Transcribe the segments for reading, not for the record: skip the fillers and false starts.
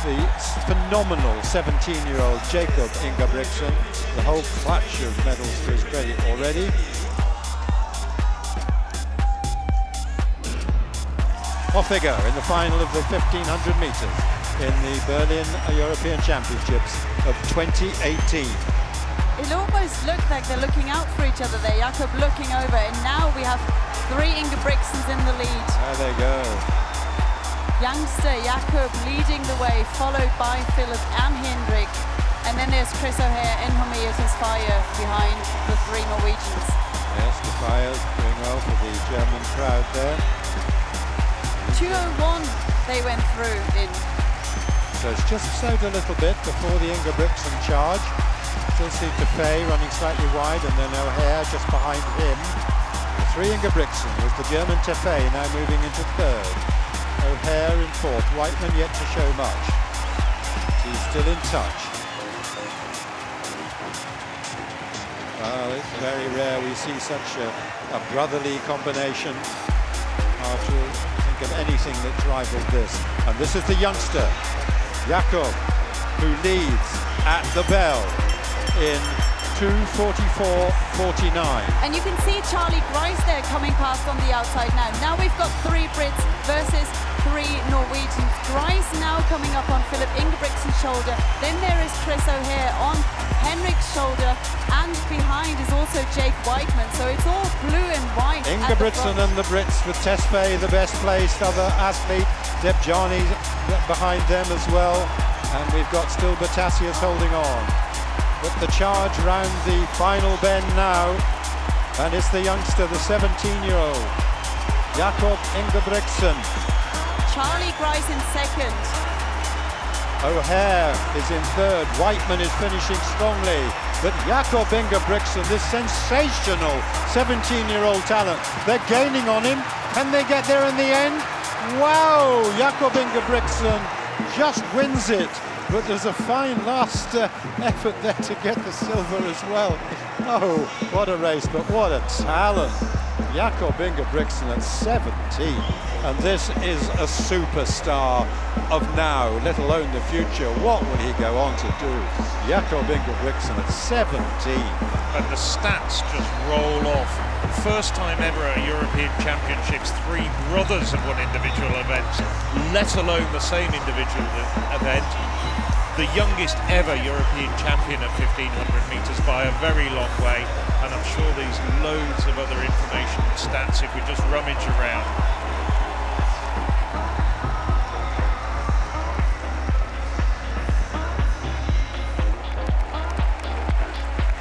the phenomenal 17-year-old Jakob Ingebrigtsen, the whole clutch of medals to his credit already. Off they go in the final of the 1500 meters in the Berlin European Championships of 2018. It almost looked like they're looking out for each other there. Jakob looking over, and now we have three Ingebrigtsens in the lead. There they go. Youngster Jakob leading the way, followed by Philip and Hendrik. And then there's Chris O'Hare and Humaya's Fire behind the three Norwegians. Yes, the Fire doing well for the German crowd there. 2:01 they went through in. So it's just slowed a little bit before the Ingebrigtsen charge. Still see Tefay running slightly wide, and then O'Hare just behind him. The three Ingebrigtsen with the German Tefay now moving into third. O'Hare in fourth. Whiteman yet to show much. He's still in touch. Well, it's very rare we see such a brotherly combination. Hard to think of anything that's rivaled this. And this is the youngster, Jakob, who leads at the bell in 2:44.49. And you can see Charlie Grice there coming past on the outside now. Now we've got three Brits versus three Norwegians. Grice now coming up on Philip Ingebrigtsen's shoulder. Then there is Chris O'Hare on Henrik's shoulder, and behind is also Jake Whiteman. So it's all blue and white. Ingebrigtsen and the Brits with Tesfaye, the best placed other athlete. Debjani behind them as well. And we've got still Batasius holding on. But the charge round the final bend now, and it's the youngster, the 17-year-old, Jakob Ingebrigtsen. Charlie Grice in second. O'Hare is in third. Whiteman is finishing strongly. But Jakob Ingebrigtsen, this sensational 17-year-old talent, they're gaining on him. Can they get there in the end? Wow, Jakob Ingebrigtsen just wins it. But there's a fine last effort there to get the silver as well. Oh, what a race, but what a talent. Jakob Ingebrigtsen at 17. And this is a superstar of now, let alone the future. What will he go on to do? Jakob Ingebrigtsen at 17. And the stats just roll off. First time ever at European Championships, three brothers have won individual events, let alone the same individual event. The youngest ever European champion at 1500 metres by a very long way, and I'm sure there's loads of other information and stats if we just rummage around.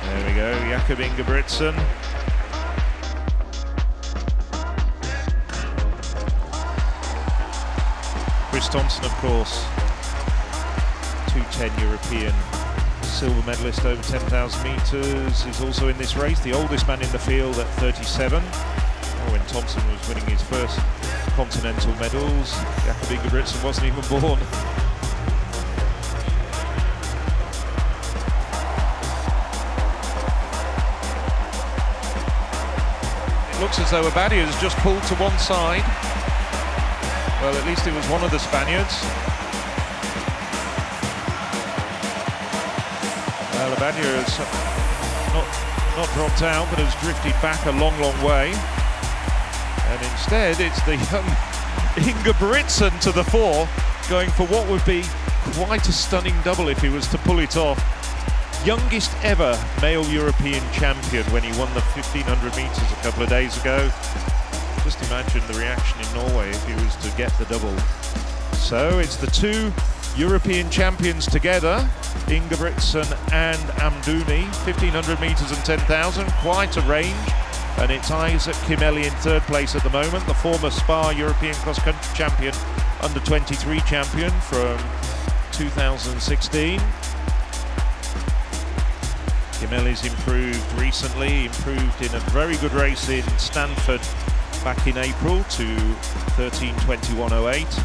There we go, Jakob Ingebrigtsen. Chris Thompson, of course. 2:10 European silver medalist over 10,000 metres, is also in this race, the oldest man in the field at 37. When Thompson was winning his first continental medals, Jakob Ingebrigtsen wasn't even born. It looks as though Abadia has just pulled to one side. Well, at least it was one of the Spaniards. Well, Abadia has not dropped out, but has drifted back a long, long way. And instead, it's the young Ingebrigtsen to the fore, going for what would be quite a stunning double if he was to pull it off. Youngest ever male European champion when he won the 1500 metres a couple of days ago. Just imagine the reaction in Norway if he was to get the double. So it's the two European champions together, Ingebrigtsen and Amdouni, 1500 metres and 10,000, quite a range. And it's Isaac Kimeli in third place at the moment, the former Spa European cross-country champion, under-23 champion from 2016. Kimeli's improved recently, improved in a very good race in Stanford back in April to 13:21.08.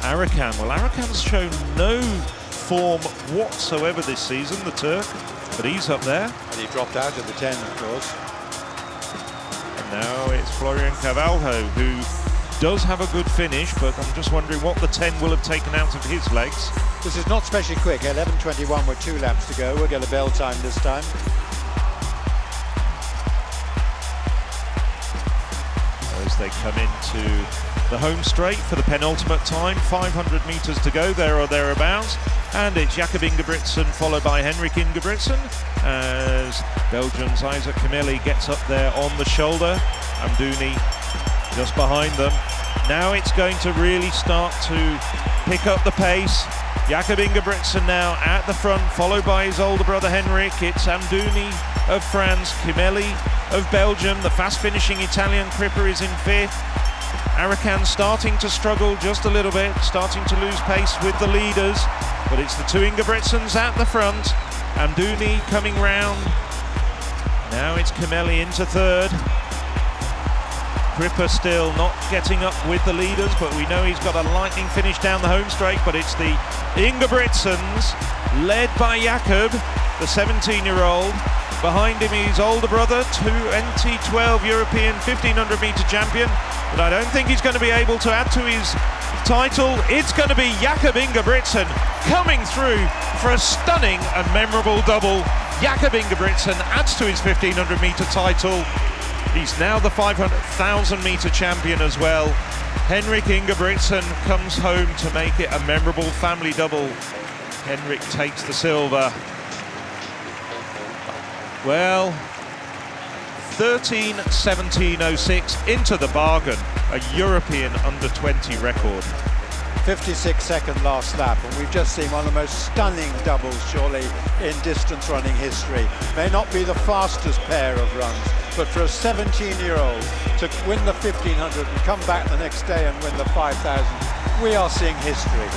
Arakan, well, Arakan's shown no form whatsoever this season, the Turk, but he's up there. And he dropped out of the 10, of course. And now it's Florian Carvalho, who does have a good finish, but I'm just wondering what the 10 will have taken out of his legs. This is not especially quick. 11:21 with 2 laps to go. We'll get a bell time this time. As they come into the home straight for the penultimate time, 500 metres to go, there or thereabouts, and it's Jakob Ingebrigtsen followed by Henrik Ingebrigtsen as Belgium's Isaac Kimeli gets up there on the shoulder. Amdouni just behind them. Now it's going to really start to pick up the pace. Jakob Ingebrigtsen now at the front, followed by his older brother Henrik. It's Amdouni of France, Kimeli of Belgium. The fast finishing Italian Cripper is in 5th. Arakan starting to struggle just a little bit, starting to lose pace with the leaders, but it's the 2 Ingebrigtsens at the front. Amdouni coming round. Now it's Kimeli into 3rd. Cripper still not getting up with the leaders, but we know he's got a lightning finish down the home straight. But it's the Ingebrigtsens, led by Jakob, the 17-year-old. Behind him his older brother, 2012 European 1500 metre champion. But I don't think he's going to be able to add to his title. It's going to be Jakob Ingebrigtsen coming through for a stunning and memorable double. Jakob Ingebrigtsen adds to his 1500 metre title. He's now the 500,000 metre champion as well. Henrik Ingebrigtsen comes home to make it a memorable family double. Henrik takes the silver. Well, 13:17:06 into the bargain, a European under-20 record. 56-second last lap, and we've just seen one of the most stunning doubles, surely, in distance running history. May not be the fastest pair of runs, but for a 17-year-old to win the 1500 and come back the next day and win the 5000, we are seeing history.